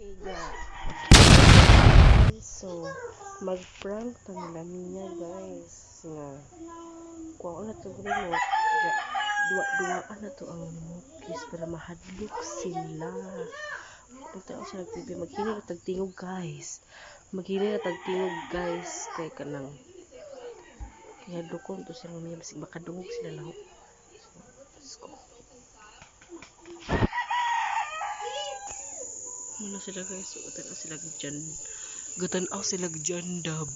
Okay guys, so mag-prank ta nila niya guys nga kuha na to remote duwaan na to ang mukis para mahadlok sila. Punta ako sa nag-TV, maghili na tagtingog guys, kay kanang kaya dukon to silang niya basig makadungog sila lang. So, muna sila guys, so gatan-aw sila jandab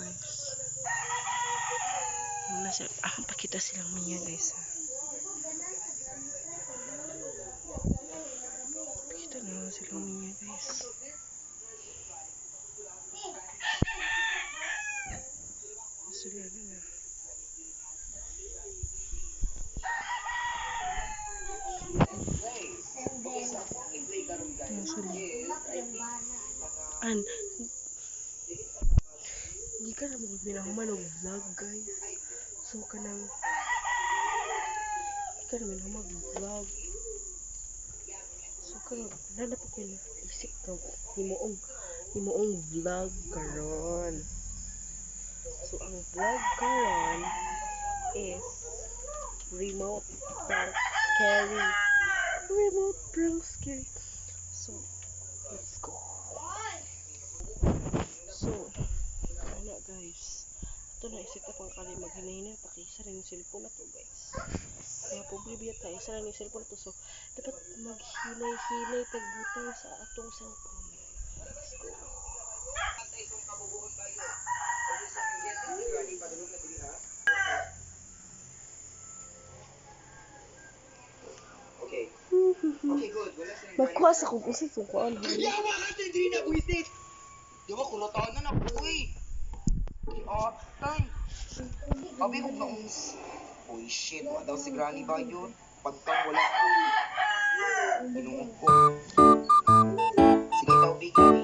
guys. Muna sila, pakita silang niya guys ha. Pakita na silang niya guys. Sila na. And hindi ka na magpinahuman og vlog guys. So kanang hindi ka naman mag-vlog. So kanang nanap ko na isip ka himuong vlog karon. So ang vlog karon is remote prank scary. So let's go. So ano guys, ito na isit ang kali maghinahinay pakisa rin yung cellphone na to guys. Mga problema tayo isa lang yung cellphone na to, so dapat maghinay-hinay pagbutang sa atong cellphone. Let's go. Okay. Okay, good. Magkuha sa kung kasi kung kuhaan. Yawa ka ito, hindi na buwisit. Yawa, kulataan na po eh. Tay. Abi kong naungs. Uy, shit. Wala daw si Granny ba yun? Pagkang wala ka. Inuong ko. Sige daw, big Granny.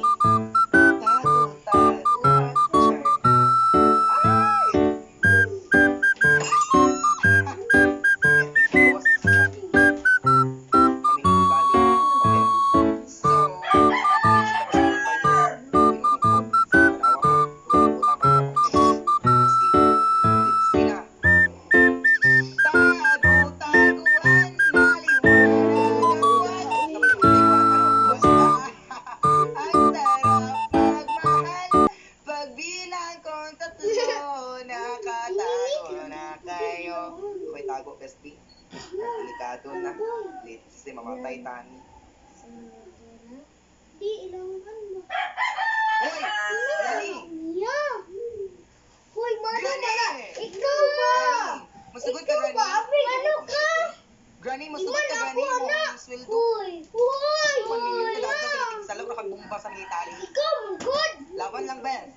Tago pesti. Delikado na. Kasi mamatay tani. Di ilangan mo. Hoy! Granny! Mia! Hoy, mana Granny! Ikaw ba? Masugot ka, Granny. Ano ka? Granny, masugot ka, Granny. Mo ang sweldo. Hoy! Maningin ka daw. Salaw na kagbumba sa military. Ikaw, good! Laban lang, Ben.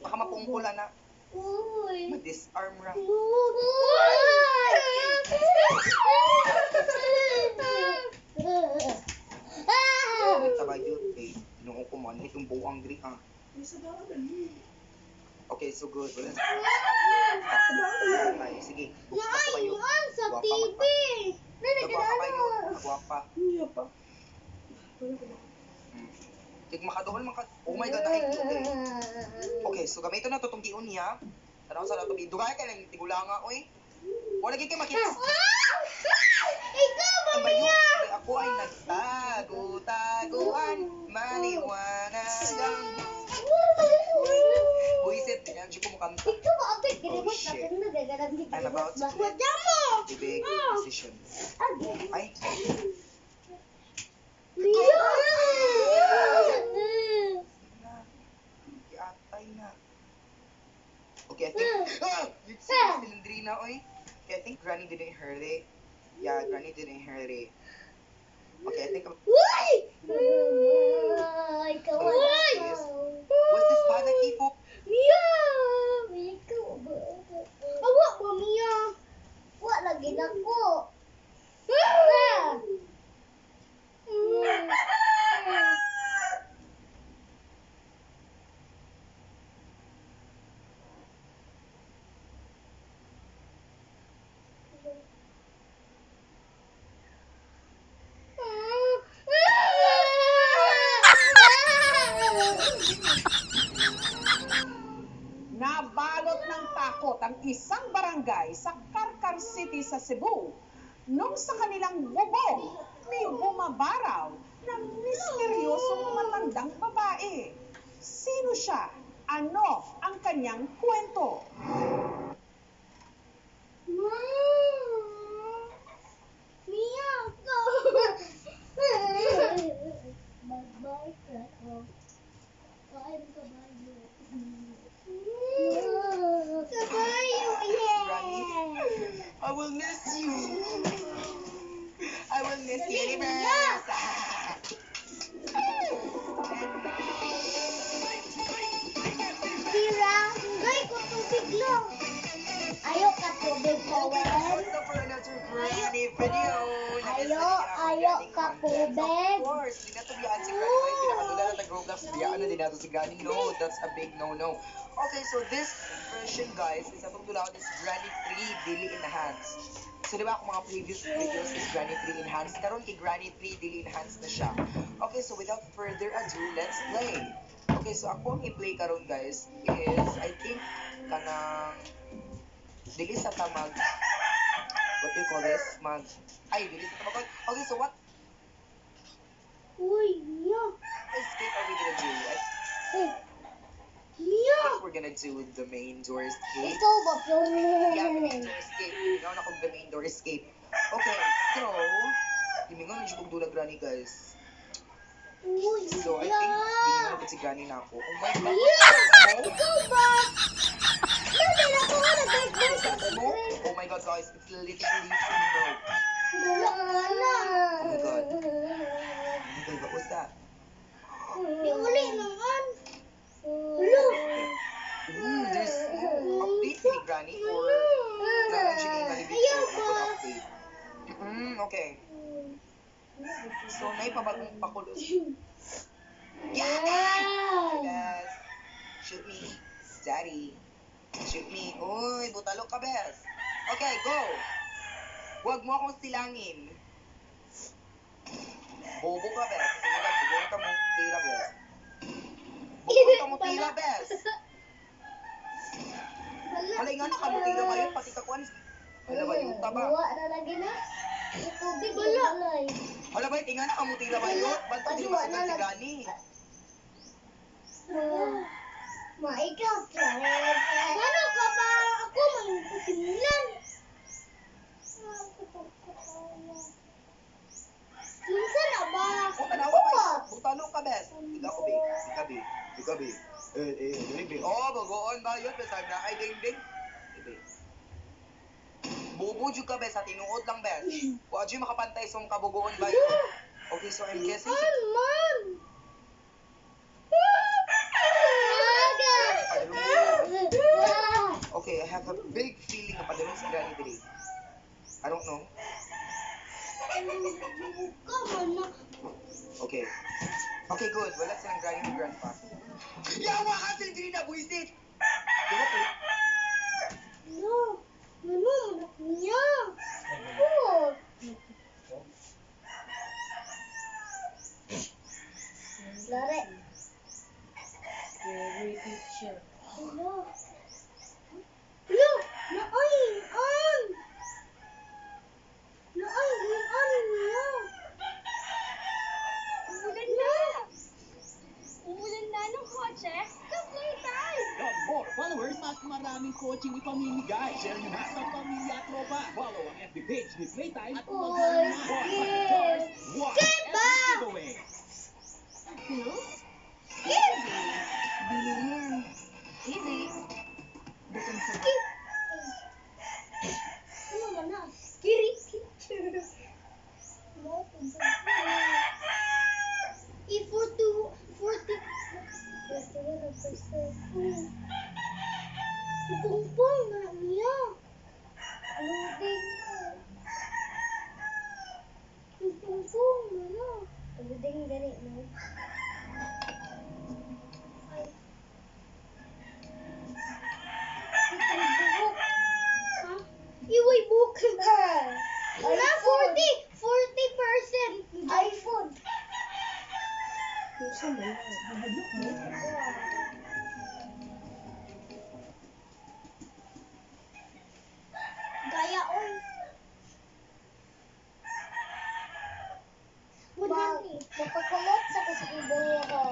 Baka mapungkula na. Hoy! Ma-disarm ra. Taba yun, eh. Noong ko man, itong buwang gri, ha? Okay, so good. Wala sa... Ay, sige. Buksan ko kayo. Yan sa Guwapa TV! Guwapa kayo. Guwapa. Hindi pa. Sige, makadohol man ka. Oh my God, ay, okay. Okay, so gamito na to itong giun niya. Tanaw sa nato. Dugay ka lang, tigulanga, oy. Wala kayo makita. Ikaw ba, Mia? Ako ay nagtago-taguan, maliwanag ang buisit, tingnan siya kumukanta. Ikaw ba, Abed? Oh, Ginibot shit. natin na gagalang di I'm about to Bakit make mo? a big decision. Ay, Mia! kiatay na. Okay, I think, you see the Cylindrina, oy. Okay, I think Granny didn't hurt it. Yeah, Granny didn't hurt it. Okay, I think I'm... Uy! Ikaw Oh my ba? God, sis. What's this bad na K-pop? Mia! Ikaw ba? Awa ba, Mia? Wa lagi na ko. ang isang barangay sa Karkar City sa Cebu nung sa kanilang bubong may bumabaraw na misteryosong matandang babae. Sino siya? Ano ang kanyang kwento? Mia, go! Bye-bye, Krakow. Kain kabayo. Kabayo, yeah! I will miss you. I will miss the Dali, universe. Tira, gay ko tubig lang. Ayaw ka tubig, Powell. Also for another granny video. Ayaw ka tubig. Of course, hindi na ito biyaan si Granny. May pinakatulad na tag-Roblox. Biyaan na din nato si Granny. No, that's a big no-no. Okay, so this version, guys, is atong tulaw is Granny 3 Dili Enhanced. So, di ba ako mga previous videos is Granny 3 Enhanced. Karon kay Granny 3 Dili Enhanced na siya. Okay, so without further ado, let's play. Okay, so ako ang i-play karon, guys, is, I think, kanang dili sa tamag, what do you call this? Dili sa tamag. Okay, so what Uy, Mia. escape are we gonna do? I Mia! think we're gonna do the main door escape. Ikaw ba, Yeah, the Florence? main door escape. Ikaw na kung the main door escape. Okay, so, hindi nga nang kung Granny, guys. Uy, So, I Mia. think, hindi nga na si Granny na ako. Oh my God. Mia! Ikaw ba? Sabi na ko, nag-break sa Smoke? Oh my God, guys. It's literally smoke. Wala na. Oh my God. Oh my God, what was that? Di uli naman. Hello. There's update ni Granny or na-mentioning na ni Victor. Ayaw Ako ba? na update. Okay. So, naipabagong pakulo. Yeah! Bes. Shoot me. Daddy. Shoot me. Uy, butalo ka, Bes. Okay, go. Huwag mo akong silangin. Bobo ka, Bes. Sige lang, bubuhan ka mo. Tira, Bes. Bubuhan ka mo, tira, Bes. Malay nga na ka mo, tira ba yun? Pati ka kuhan. Hala ba yun? Taba. Bawa na lagi na. Tubig balay. Hala ba yun? Tinga na ka mo, tira ba yun? Ba't ko di masugat si Gani? Ikaw, Clarence. Ano ka ba? Ako magpusimulan. Minsan na ba? Kung tanawa ka, butalo ka, Bes. Tiga ko, be. Tiga, be. Tiga, be. Dili, be. Oh, bagoon ba yun? Bes, na ay ding-ding. Be. Bubo jud ka, Bes. Sa tinuod lang, Bes. Kung adyo makapantay sa mga kabugoon ba yun? Okay, so I'm guessing... Man! Okay, I have a big feeling na padalong si Granny today. I don't know. Okay. Okay, good. Wala silang Granny ni Grandpa. Yawa ka! Hindi na buisit! Diba po? No, ano, anak niya. Oh. Lare. Scary picture. Hello. Hello, naay, Naay, niya. Umulan na ng kotse? Ka-play time! Got more followers, mas maraming coaching ipamimigay. Share nyo na sa pamilya at tropa. Follow ang FB page ni Playtime at Oh, mag-follow na. yes. One Keba! epic giveaway. Easy. Ano ba na? Scary picture. Pumpong na niya. Loading na. Pumpong na na. Loading gani na. Ay. Itong buhok. Ha? Iway buhok. Wala, 40% iPhone. Kung saan man na. Napakulot sa kasibong ako.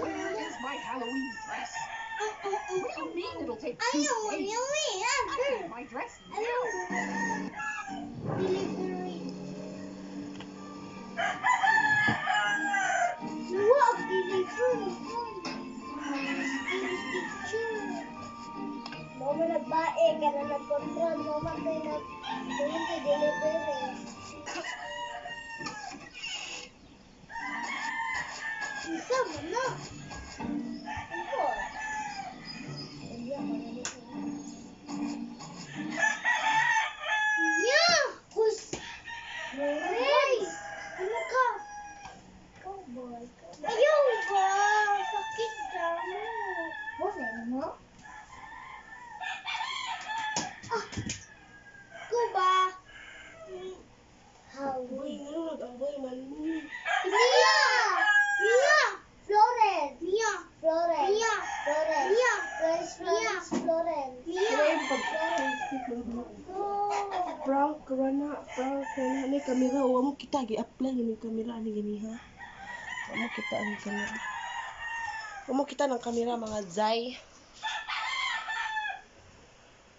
Where is my Halloween dress? What do you mean it'll take 2 Ayaw, days? ayaw eh. I After. need my dress now. Ayaw. Delivery. Wow, delivery. Picture. Mama nagbae, ka na nag-control. Mama kayo delivery. Isa mo na. Ito. Nya! Kus! Flores! Ano ka? Cowboy. Ayaw ba? Sakit ka mo. Wala mo? Ah! Ko ba? Uy, ano nag-away man mo? Mia! Mia! Florence! Mia! Florence! Mia! Florence! Mia! Florence! Florence! Mia! Prank rana. Ni kamera. Huwag mo kita. Gi-apply yun yung kamera. Ani gani ha? Huwag mo kita ang kamera. Huwag mo kita ng kamera mga zay.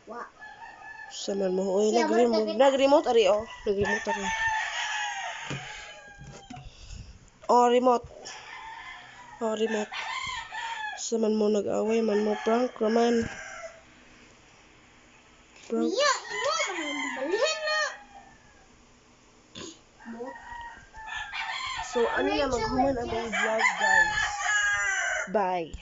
Wa. Saman mo. Uy, Siya, nag-remote. Marta, Nag-remote ari oh. Nag-remote ari. Oh, remote. Oh, remote. Saman mo nag-away man mo. Prank raman. Prank. Mia! Imo! Balhin na! So, ano na maghuman ang mga vlog, guys. Bye.